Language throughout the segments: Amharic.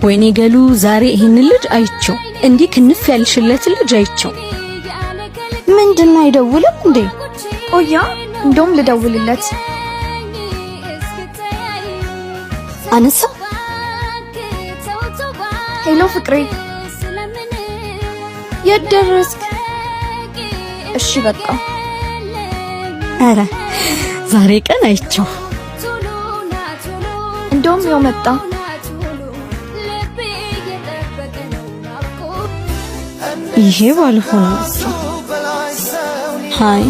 ወይኔ ገሉ ዛሬ ይሄን ልጅ አይቼው እንዲህ ክንፍ ያልሽለት ልጅ አይቼው ምንድነው አይደውልም እንዴ? ቆያ እንደውም ልደውልለት። አነሳ። ሄሎ ፍቅሬ፣ የት ደረስክ? እሺ በቃ። አረ ዛሬ ቀን አይቼው እንደውም ያው መጣ። ይሄ ባልሆነ ሃይ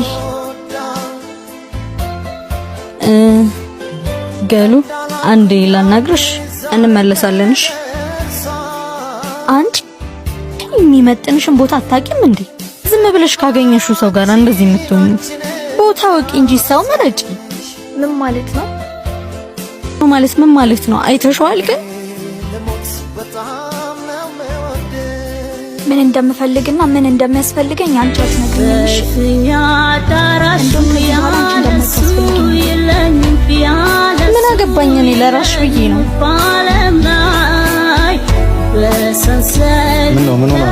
ገሉ አንዴ ላናግርሽ እንመለሳለንሽ። አንቺ የሚመጥንሽን ቦታ አታውቂም እንዴ? ዝም ብለሽ ካገኘሽው ሰው ጋር እንደዚህ የምትሆኚ ቦታ ወቂ እንጂ ሰው መረጪ። ምን ማለት ነው? ምን ማለት ነው? አይተሽዋል ግን ምን እንደምፈልግና ምን እንደሚያስፈልገኝ አንቺ አትነግሪኝሽ። ምን አገባኝ እኔ ለራሽ ብዬ ነው። ምን ሆነ ነው